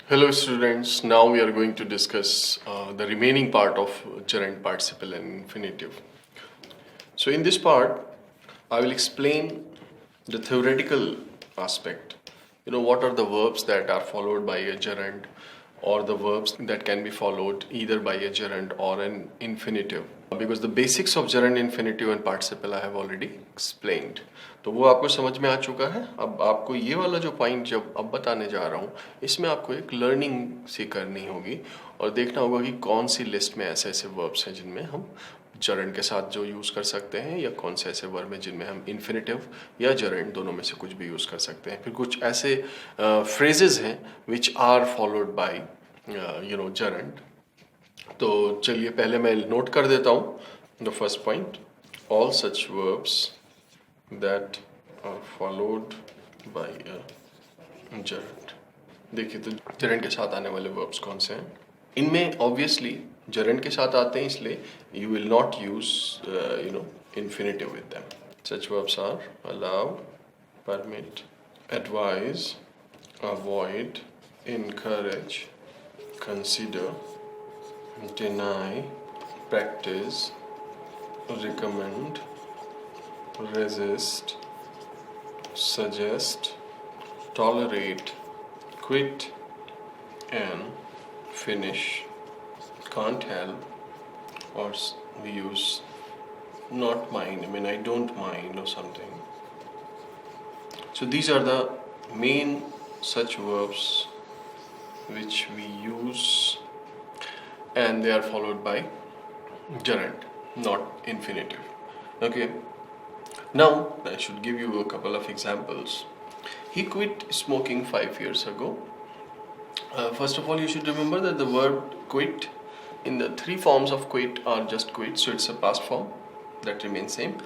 Hello students, now we are going to discuss the remaining part of gerund, participle and infinitive. So in this part, I will explain the theoretical aspect. What are the verbs that are followed by a gerund or the verbs that can be followed either by a gerund or an infinitive. Because the basics of gerund, infinitive and participle I have already explained. तो वो आपको समझ में आ चुका है. अब आपको ये वाला जो पॉइंट जब अब बताने जा रहा हूँ, इसमें आपको एक लर्निंग सी करनी होगी और देखना होगा कि कौन सी लिस्ट में ऐसे ऐसे वर्ब्स हैं जिनमें हम gerund के साथ जो यूज़ कर सकते हैं या कौन से ऐसे वर्ब हैं जिनमें हम infinitive या gerund दोनों में से कुछ भी यूज़ कर सकते हैं. फिर कुछ ऐसे phrases हैं which are followed by gerund. तो चलिए पहले मैं नोट कर देता हूँ. The first point, all such verbs that are followed by a gerund. देखिए तो gerund के साथ आने वाले verbs कौन से हैं. इनमें obviously gerund के साथ आते हैं, इसलिए you will not use infinitive with them. Such verbs are allow, permit, advise, avoid, encourage, consider, deny, practice, recommend, resist, suggest, tolerate, quit, and finish. Can't help, or we use not mind, I don't mind or something. So these are the main such verbs which we use, and they are followed by gerund, not infinitive. Okay, now I should give you a couple of examples. He quit smoking 5 years ago. First of all, you should remember that the verb quit, in the three forms of quit are just quit, so it's a past form that remains same.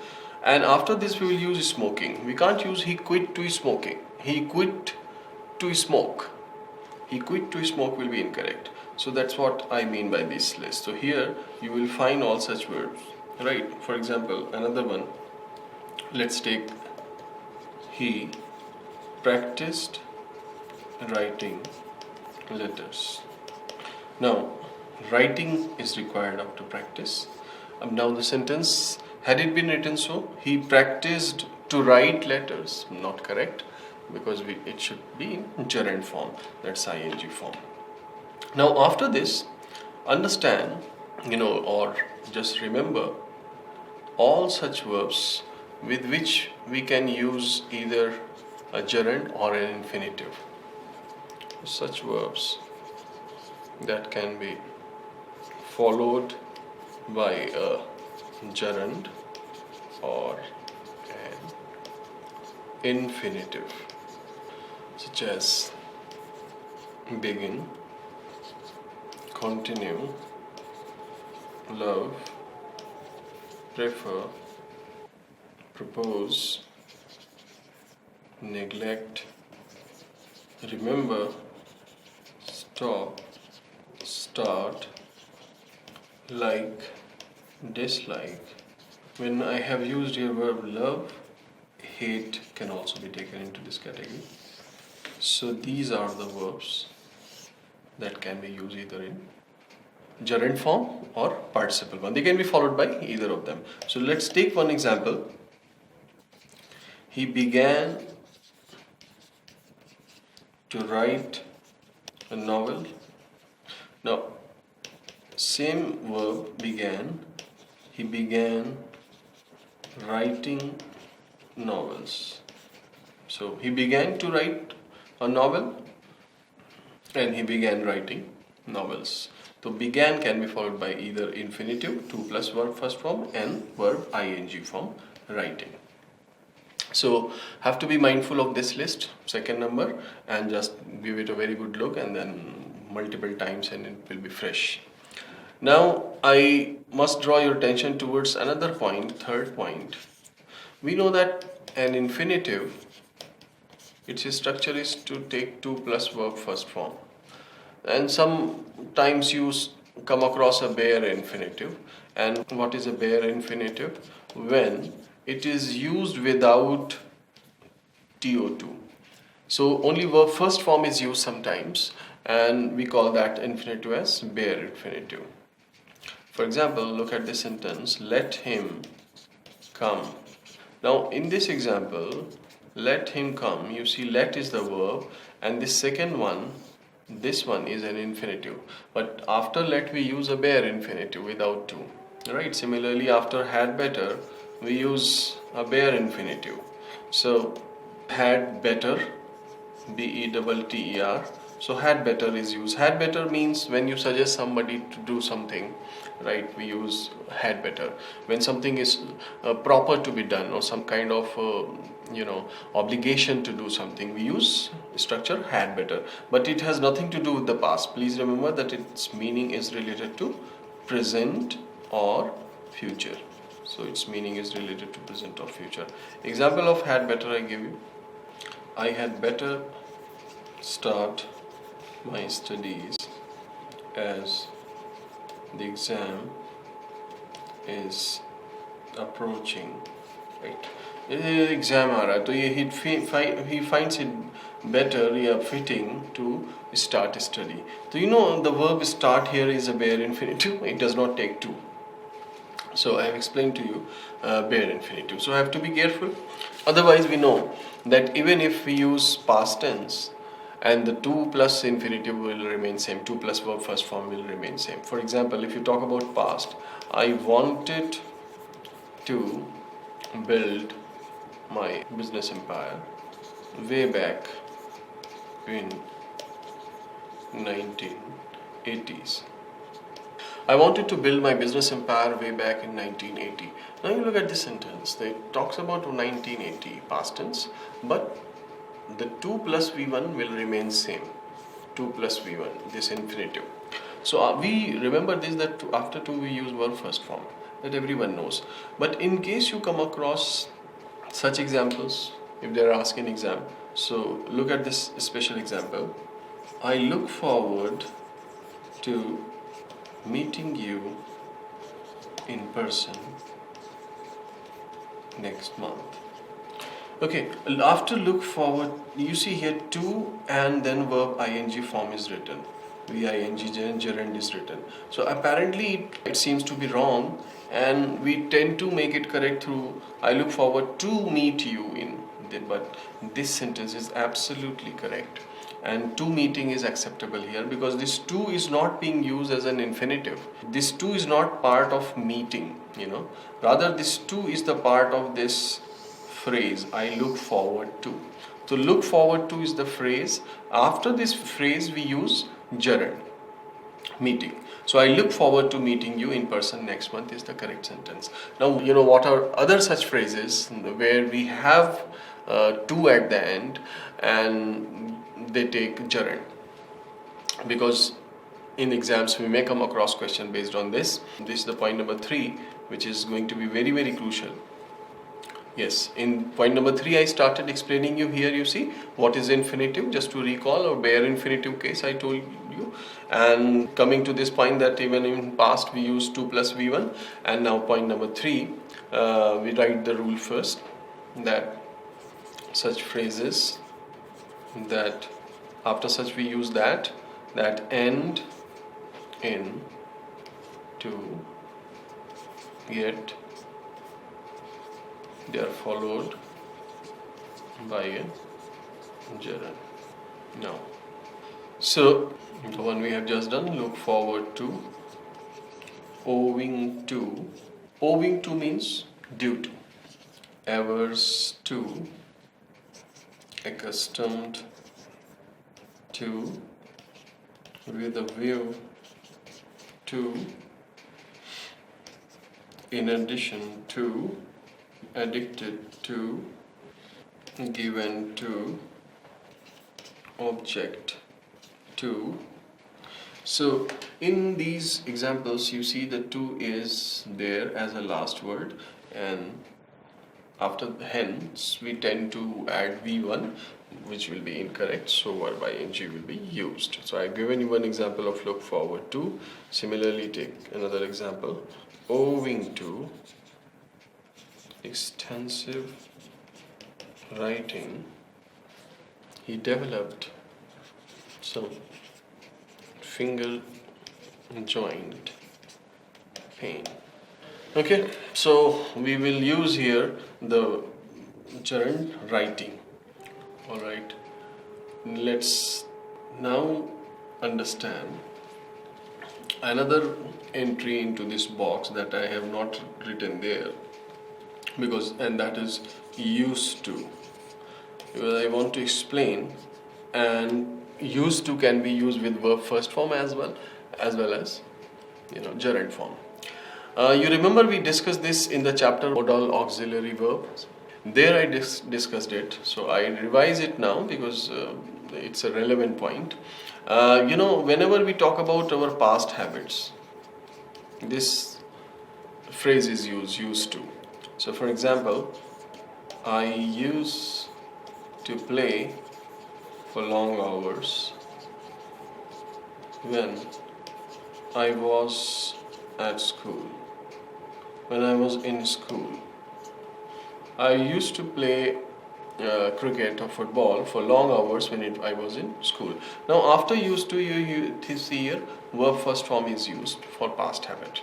And after this we will use smoking. We can't use he quit to smoking. He quit to smoke. He quit to smoke will be incorrect. So that's what I mean by this list. So here you will find all such verbs, right? For example, another one, let's take he practiced writing letters. Now writing is required after practice. Now the sentence, had it been written so, he practiced to write letters, not correct, because it should be in gerund form, that's ing form. Now after this, understand, or just remember all such verbs with which we can use either a gerund or an infinitive. Such verbs that can be followed by a gerund or an infinitive, such as begin, continue, love, prefer, propose, neglect, remember, stop, start, like, dislike. When I have used here verb love, hate can also be taken into this category. So these are the verbs that can be used either in gerund form or participle one. They can be followed by either of them. So let's take one example. He began to write a novel. Now, same verb began. He began writing novels. So he began to write a novel and he began writing novels. So began can be followed by either infinitive, 2 plus verb first form, and verb ing form, writing. So have to be mindful of this list, second number, and just give it a very good look and then multiple times and it will be fresh. Now I must draw your attention towards another point, third point. We know that an infinitive, its structure is to take 2 plus verb first form. And sometimes you come across a bare infinitive. And what is a bare infinitive? When it is used without TO2. So only verb first form is used sometimes, and we call that infinitive as bare infinitive. For example, look at this sentence, let him come. Now in this example, let him come, you see let is the verb, and this second one, this one is an infinitive, but after let we use a bare infinitive without to, right? Similarly, after had better we use a bare infinitive. So had better, better. So had better is used. Had better means when you suggest somebody to do something, right? We use had better. When something is proper to be done, or some kind of obligation to do something, we use structure had better. But it has nothing to do with the past. Please remember that its meaning is related to present or future. So its meaning is related to present or future. Example of had better I give you. I had better start my studies as the exam is approaching, right? Exam aa raha, so he finds it better, fitting to start study. So the verb start here is a bare infinitive. It does not take to. So I have explained to you bare infinitive. So I have to be careful. Otherwise, we know that even if we use past tense, and the to plus infinitive will remain same, to plus verb first form will remain same. For example, if you talk about past, I wanted to build my business empire way back in 1980s. I wanted to build my business empire way back in 1980. Now you look at this sentence. It talks about 1980 past tense, but the 2 plus V1 will remain same. 2 plus V1, this infinitive. So we remember this, that after 2 we use verb first form. That everyone knows. But in case you come across such examples, if they are asking exam, so look at this special example. I look forward to meeting you in person next month. Okay, after look forward, you see here to and then verb ing form is written. VING gerund is written. So apparently it seems to be wrong, and we tend to make it correct through I look forward to meet you in. But this sentence is absolutely correct, and to meeting is acceptable here because this to is not being used as an infinitive. This to is not part of meeting, rather this to is the part of this phrase I look forward to. So look forward to is the phrase. After this phrase we use gerund, meeting. So I look forward to meeting you in person next month is the correct sentence. Now what are other such phrases where we have to at the end and they take gerund, because in exams we may come across question based on this. This is the point number 3, which is going to be very, very crucial. Yes, in point number 3 I started explaining you here, you see what is infinitive, just to recall, or bare infinitive case I told you, and coming to this point that even in past we use 2 plus V1, and now point number 3 we write the rule first, that such phrases that after such we use that end in to yet they are followed by a gerund. Now, so the one we have just done, look forward to, owing to. Owing to means due to, averse to, accustomed to, with a view to, in addition to, addicted to, given to, object to. So in these examples you see the to is there as a last word, and after hence we tend to add V1, which will be incorrect, so verb ing will be used. So I've given you one example of look forward to. Similarly, take another example. Owing to extensive writing, he developed some finger joint pain. Okay, so we will use here the gerund writing. Alright, let's now understand another entry into this box that I have not written there, and that is used to, because I want to explain. And used to can be used with verb first form as well as gerund form. You remember we discussed this in the chapter modal auxiliary verbs. There I discussed it, so I revise it now because it's a relevant point. Whenever we talk about our past habits, this phrase is used to. So for example, I used to play for long hours when I was at school. When I was in school, I used to play cricket or football for long hours when I was in school. Now after used to, you see here verb first form is used for past habit.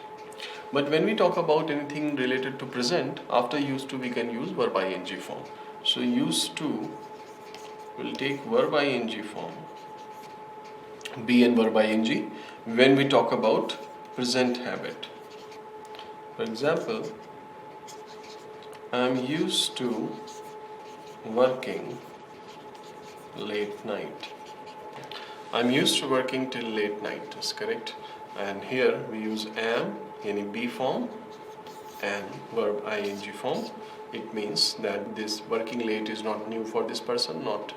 But when we talk about anything related to present, after used to we can use verb ing form. So used to will take verb ing form, be and verb ing, when we talk about present habit. For example, I'm used to working late night. I'm used to working till late night, is correct. And here we use am in be form and verb ing form. It means that this working late is not new for this person, not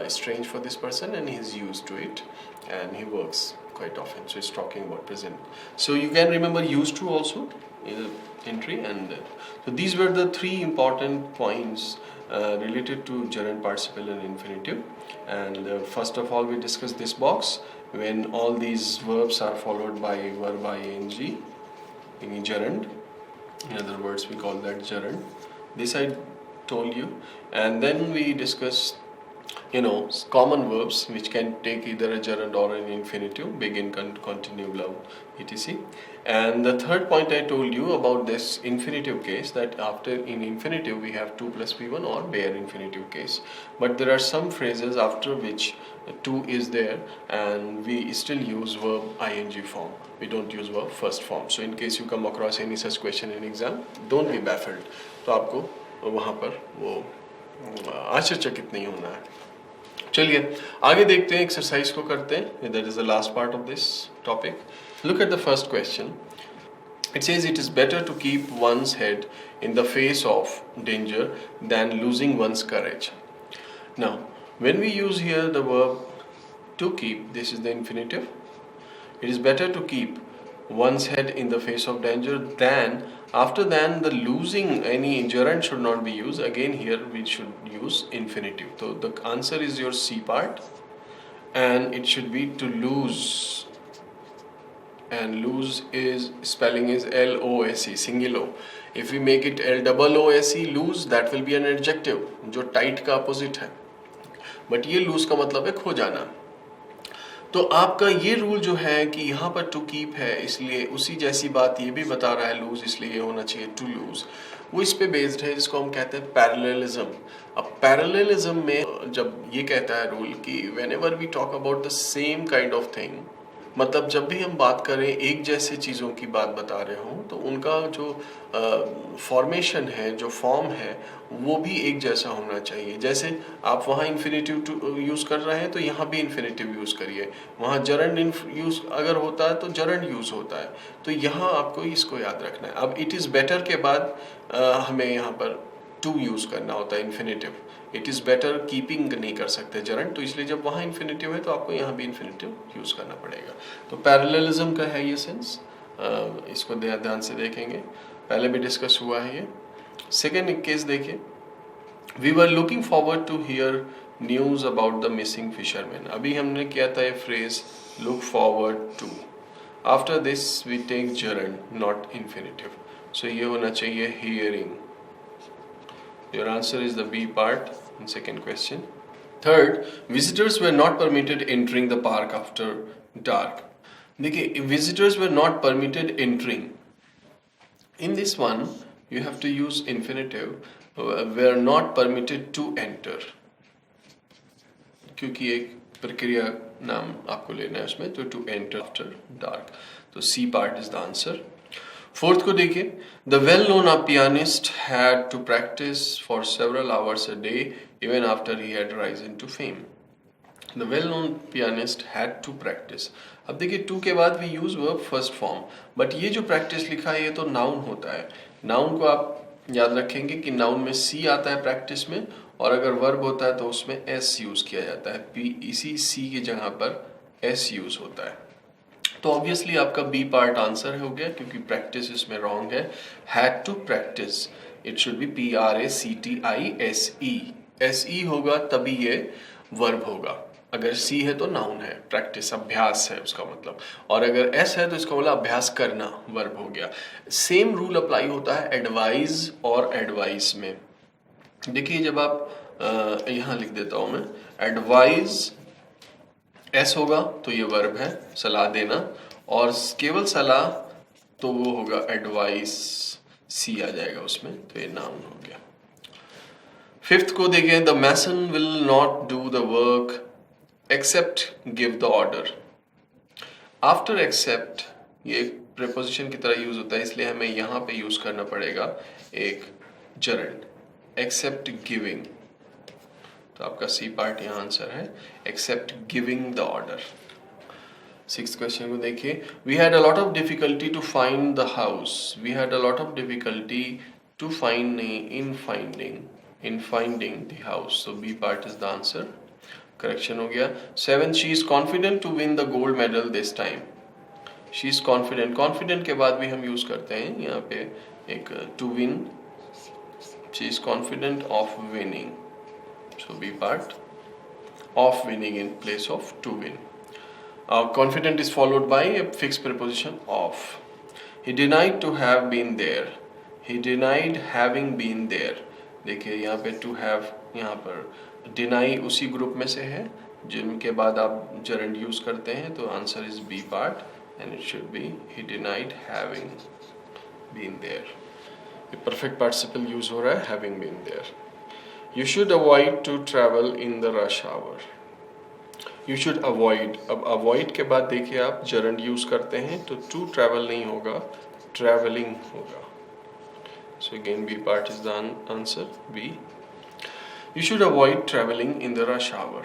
strange for this person, and he's used to it and he works quite often. So it's talking about present. So you can remember used to also in the entry. And so these were the three important points related to gerund, participle and infinitive. And first of all, we discussed this box when all these verbs are followed by verb ing in gerund. In other words, we call that gerund. This I told you. And then we discussed common verbs which can take either a gerund or an infinitive, begin, continue, love, etc. And the third point I told you about this infinitive case, that after in infinitive we have 2 plus P1 or bare infinitive case. But there are some phrases after which 2 is there and we still use verb ing form. We don't use verb first form. So in case you come across any such question in exam, don't be baffled. तो आपको वहाँ पर वो आश्चर्यचकित नहीं होना है. चलिए आगे देखते हैं, एक्सरसाइज को करते हैं. That is the last part of this topic. Look at the first question. It says it is better to keep one's head in the face of danger than losing one's courage. Now, when we use here the verb to keep, this is the infinitive. It is better to keep one's head in the face of danger than, after than the losing, any gerund should not be used. Again here we should use infinitive. So the answer is your C part, and it should be to lose. And lose is, spelling is L-O-S-E, single O. If we make it L-O-O-S-E, lose, that will be an adjective, जो tight का opposite है. But ये lose का मतलब है खो जाना. तो आपका ये रूल जो है कि यहाँ पर टू कीप है, इसलिए उसी जैसी बात ये भी बता रहा है लूज, इसलिए ये होना चाहिए टू लूज. वो इस पे बेस्ड है, जिसको हम कहते हैं पैरेललिज्म. अब पैरेललिज्म में जब ये कहता है रूल कि whenever we talk about the same kind of thing, मतलब जब भी हम बात करें एक जैसे चीज़ों की बात बता रहे हों, तो उनका जो फॉर्मेशन है, जो फॉर्म है, वो भी एक जैसा होना चाहिए. जैसे आप वहाँ इन्फिनेटिव यूज़ कर रहे हैं तो यहाँ भी इन्फिनेटिव यूज़ करिए. वहाँ जरंड यूज़ अगर होता है तो जरंड यूज़ होता है. तो यहाँ आपको इसको याद रखना है. अब इट इज़ बेटर के बाद हमें यहाँ पर टू यूज़ करना होता है infinitive. It is better keeping नहीं कर सकते जरंड, तो इसलिए जब वहाँ इन्फिनेटिव है तो आपको यहाँ भी इन्फिनेटिव यूज़ करना पड़ेगा. तो पैरेललिज्म का है ये सेंस, इसको ध्यान से देखेंगे. पहले भी डिस्कस हुआ है ये. सेकेंड केस देखिए. We were looking forward to hear news about the missing fisherman. अभी हमने किया था ये phrase look forward to. After this we take gerund, not infinitive. So ये होना चाहिए hearing. Your answer is the B part in second question. Third, visitors were not permitted entering the park after dark. देखिए, visitors were not permitted entering. In this one, you have to use infinitive. Were not permitted to enter. क्योंकि एक प्रक्रिया नाम आपको लेना है उसमें, तो to enter after dark. तो C part is the answer. Fourth को देखिए, the well-known pianist had to practice for several hours a day even after he had risen to fame. The well-known pianist had to practice. अब देखिए to के बाद we use verb first form, but ये जो practice लिखा है ये तो noun होता है. Noun को आप याद रखेंगे कि noun में C आता है practice में, और अगर verb होता है तो उसमें S यूज किया जाता है. P इसी C की जगह पर S यूज होता है. तो ऑब्वियसली आपका बी पार्ट आंसर हो गया, क्योंकि प्रैक्टिस इसमें रॉन्ग है. Had to practise, it should be PRACTISE. SE होगा तभी ये वर्ब होगा. अगर C है तो नाउन है, प्रैक्टिस अभ्यास है उसका मतलब, और अगर S है तो इसका मतलब अभ्यास करना, वर्ब हो गया. सेम रूल अप्लाई होता है एडवाइज और एडवाइस में. देखिए जब आप यहाँ लिख देता हूं मैं, एडवाइज S होगा तो ये वर्ब है, सलाह देना, और केवल सलाह तो वो होगा एडवाइस, C आ जाएगा उसमें, तो ये नाउन हो गया. फिफ्थ को देखें, the mason will not do the work except give the order. After except ये एक प्रीपोजिशन की तरह यूज होता है, इसलिए हमें यहां पे यूज करना पड़ेगा एक gerund, एक्सेप्ट गिविंग. तो आपका सी पार्ट यहाँ आंसर है, except giving the order. Sixth question को देखिए, we had a lot of difficulty to find the house. We had a lot of difficulty to find in finding the house. So B part is the answer. Correction हो गया. Seven, she is confident to win the gold medal this time. She is confident, confident के बाद भी हम use करते हैं यहाँ पे एक to win. She is confident of winning. So B part, of winning in place of to win. Confident is followed by a fixed preposition of. He denied to have been there. He denied having been there. देखिए यहाँ पे to have, यहाँ पर deny उसी group में से है जिनके बाद आप gerund यूज करते हैं, तो answer is B part and it should be he denied having been there. ये perfect participle यूज हो रहा है having been there. You should avoid to travel in the rush hour. You should avoid. अब avoid के बाद देखिए आप gerund use करते हैं तो to travel नहीं होगा, traveling होगा. So again B part is the answer, B. You should avoid traveling in the rush hour.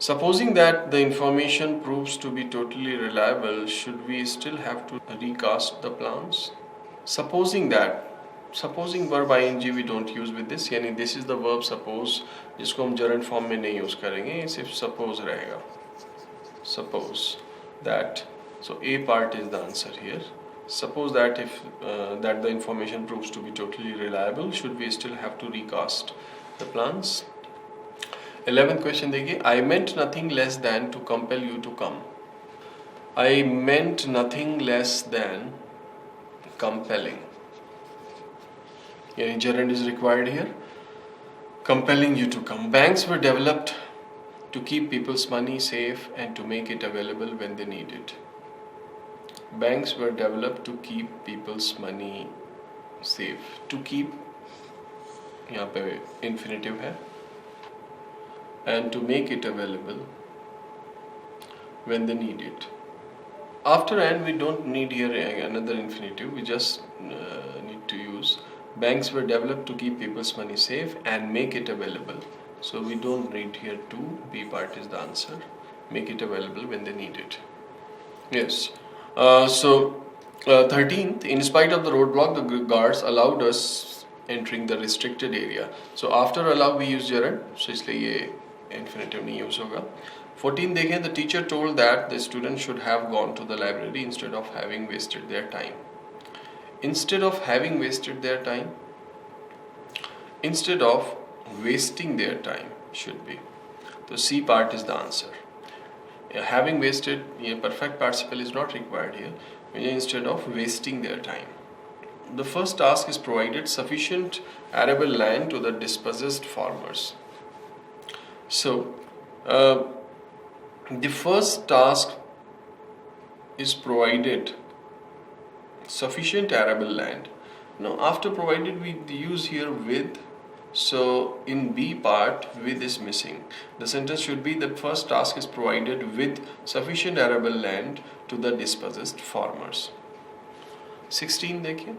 Supposing that the information proves to be totally reliable, should we still have to recast the plans? Supposing that, supposing verb ing we don't use with this, यानी this is the verb suppose, जिसको हम gerund form में नहीं use करेंगे, ये सिर्फ suppose रहेगा. Suppose that, so A part is the answer here. Suppose that if that the information proves to be totally reliable, should we still have to recast the plans? 11th question देखिए, I meant nothing less than to compel you to come. I meant nothing less than compelling. Yani gerund is required here, compelling you to come. Banks were developed to keep people's money safe and to make it available when they need it. Banks were developed to keep people's money safe. To keep यहाँ पे infinitive है, and to make it available when they need it. After and we don't need here another infinitive, we just need to use banks were developed to keep people's money safe and make it available. So we don't need here to. B part is the answer. Make it available when they need it. Yes. 13th, in spite of the roadblock, the guards allowed us entering the restricted area. So after allow we use gerund. So इसलिए ये infinitive नहीं use होगा. 14 देखें, the teacher told that the students should have gone to the library instead of having wasted their time. Instead of having wasted their time, instead of wasting their time should be. So C part is the answer. Having wasted, perfect participle is not required here. Instead of wasting their time. The first task is provided sufficient arable land to the dispossessed farmers. So the first task is provided sufficient arable land. Now after provided we use here with. So in B part, with is missing. The sentence should be the first task is provided with sufficient arable land to the dispossessed farmers. 16 देखिए.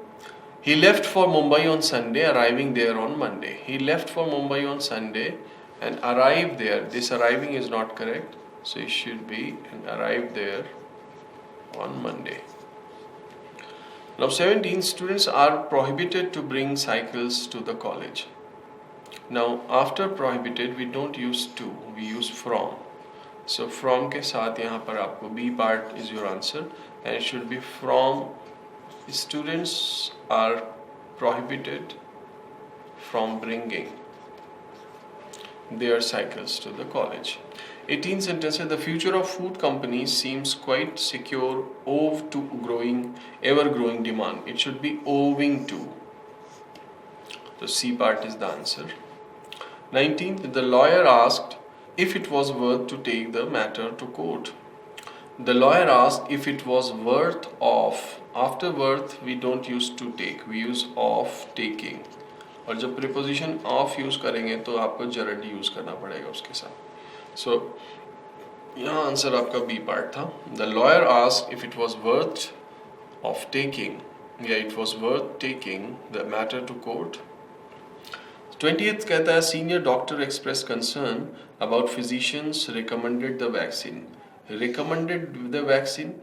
He left for Mumbai on Sunday, arriving there on Monday. He left for Mumbai on Sunday and arrived there. This arriving is not correct. So it should be and arrived there on Monday. Now 17, students are prohibited to bring cycles to the college. Now after prohibited we don't use to, we use from. So from के साथ यहाँ पर आपको B part is your answer and it should be from. Students are prohibited from bringing their cycles to the college. 18 sentences. The future of food companies seems quite secure owing to ever growing demand. It should be owing to. The C part is the answer. 19th, the lawyer asked if it was worth to take the matter to court. The lawyer asked if it was worth of. After worth we don't use to take, we use of taking. और जब preposition of use करेंगे तो आपको gerund use करना पड़ेगा उसके साथ. So यहाँ आंसर आपका B part था. The lawyer asked if it was worth of taking. Yeah, it was worth taking the matter to court. 20th कहता है senior doctor expressed concern about physicians recommended the vaccine. Recommended the vaccine.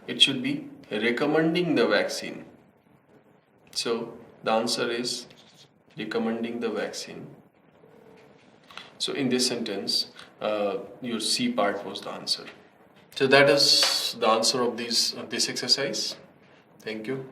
It should be recommending the vaccine. So the answer is recommending the vaccine. So in this sentence, your C part was the answer. So that is the answer of this exercise. Thank you.